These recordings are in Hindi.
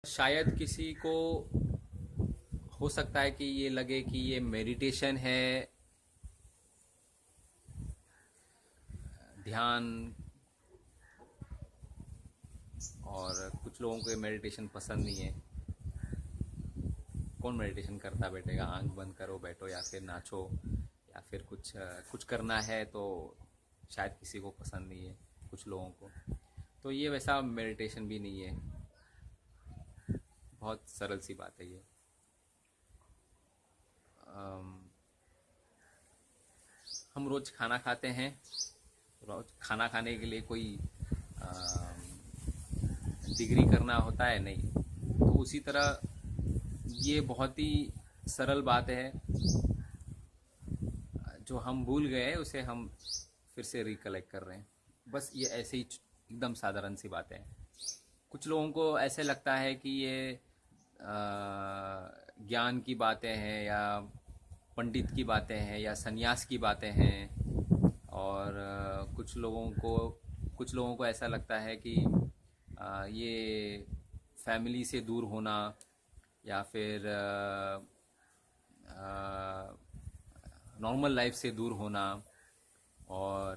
शायद किसी को हो सकता है कि ये लगे कि ये मेडिटेशन है, ध्यान। और कुछ लोगों को ये मेडिटेशन पसंद नहीं है। कौन मेडिटेशन करता बैठेगा, आंख बंद करो बैठो, या फिर नाचो, या फिर कुछ करना है। तो शायद किसी को पसंद नहीं है, कुछ लोगों को। तो ये वैसा मेडिटेशन भी नहीं है, बहुत सरल सी बात है ये। हम रोज खाना खाते हैं। रोज खाना खाने के लिए कोई डिग्री करना होता है नहीं। तो उसी तरह ये बहुत ही सरल बात है, जो हम भूल गए उसे हम फिर से रिकलेक्ट कर रहे हैं। बस ये ऐसे ही एकदम साधारण सी बात है। कुछ लोगों को ऐसे लगता है कि ये ज्ञान की बातें हैं, या पंडित की बातें हैं, या सन्यास की बातें हैं। और कुछ लोगों को ऐसा लगता है कि ये फैमिली से दूर होना, या फिर नॉर्मल लाइफ से दूर होना। और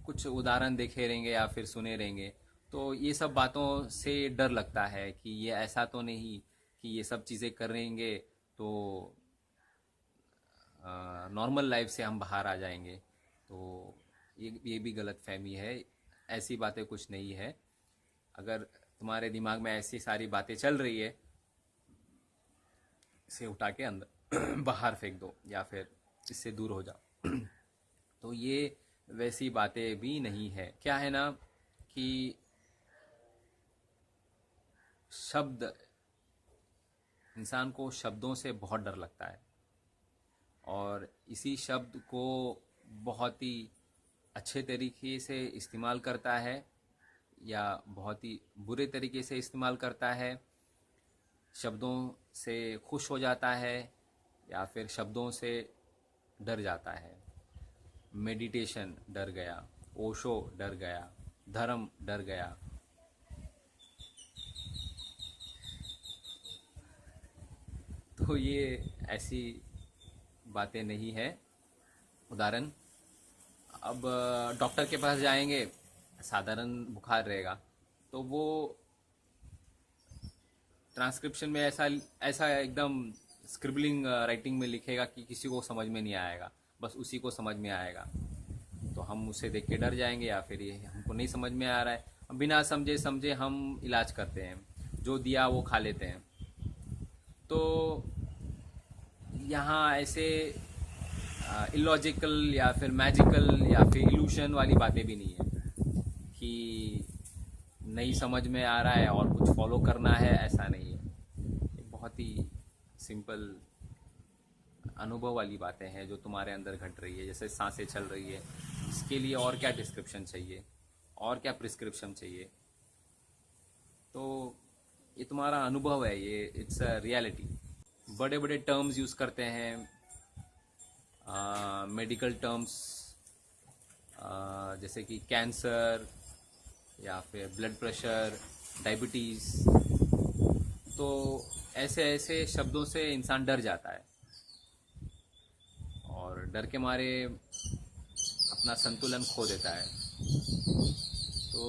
कुछ उदाहरण देखे रहेंगे या फिर सुने रहेंगे, तो ये सब बातों से डर लगता है कि ये ऐसा तो नहीं कि ये सब चीज़ें करेंगे तो नॉर्मल लाइफ से हम बाहर आ जाएंगे। तो ये भी गलत फहमी है। ऐसी बातें कुछ नहीं है। अगर तुम्हारे दिमाग में ऐसी सारी बातें चल रही है, इसे उठा के अंदर बाहर फेंक दो, या फिर इससे दूर हो जाओ। तो ये वैसी बातें भी नहीं है। क्या है ना कि शब्द, इंसान को शब्दों से बहुत डर लगता है, और इसी शब्द को बहुत ही अच्छे तरीके से इस्तेमाल करता है, या बहुत ही बुरे तरीके से इस्तेमाल करता है। शब्दों से खुश हो जाता है, या फिर शब्दों से डर जाता है। मेडिटेशन डर गया, ओशो डर गया, धर्म डर गया। तो ये ऐसी बातें नहीं है। उदाहरण, अब डॉक्टर के पास जाएंगे, साधारण बुखार रहेगा, तो वो ट्रांसक्रिप्शन में ऐसा ऐसा एकदम स्क्रिबलिंग राइटिंग में लिखेगा कि किसी को समझ में नहीं आएगा, बस उसी को समझ में आएगा। तो हम उसे देख के डर जाएंगे, या फिर ये हमको नहीं समझ में आ रहा है, बिना समझे समझे हम इलाज करते हैं, जो दिया वो खा लेते हैं। तो यहाँ ऐसे इलॉजिकल या फिर मैजिकल या फिर इल्यूशन वाली बातें भी नहीं है कि नहीं समझ में आ रहा है और कुछ फॉलो करना है, ऐसा नहीं है। ये बहुत ही सिंपल अनुभव वाली बातें हैं जो तुम्हारे अंदर घट रही है। जैसे सांसें चल रही है, इसके लिए और क्या डिस्क्रिप्शन चाहिए, और क्या प्रिस्क्रिप्शन चाहिए। तो ये तुम्हारा अनुभव है, ये इट्स अ रियलिटी। बड़े बड़े टर्म्स यूज़ करते हैं, मेडिकल टर्म्स, जैसे कि कैंसर, या फिर ब्लड प्रेशर, डायबिटीज़। तो ऐसे ऐसे शब्दों से इंसान डर जाता है, और डर के मारे अपना संतुलन खो देता है। तो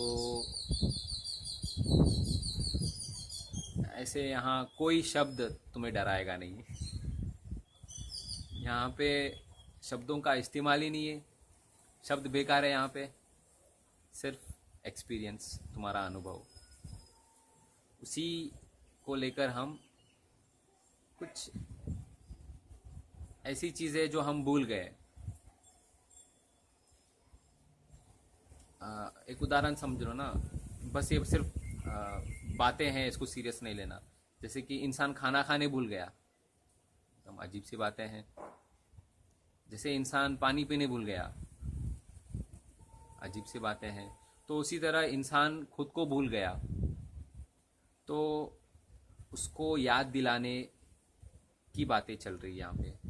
ऐसे यहाँ कोई शब्द तुम्हें डराएगा नहीं। यहाँ पे शब्दों का इस्तेमाल ही नहीं है, शब्द बेकार है यहाँ पे। सिर्फ एक्सपीरियंस, तुम्हारा अनुभव, उसी को लेकर हम कुछ ऐसी चीज़ें जो हम भूल गए। एक उदाहरण समझ लो ना, बस ये सिर्फ बातें हैं, इसको सीरियस नहीं लेना। जैसे कि इंसान खाना खाने भूल गया, एकदम अजीब सी बातें हैं। जैसे इंसान पानी पीने भूल गया, अजीब सी बातें हैं। तो उसी तरह इंसान खुद को भूल गया, तो उसको याद दिलाने की बातें चल रही है यहाँ पे।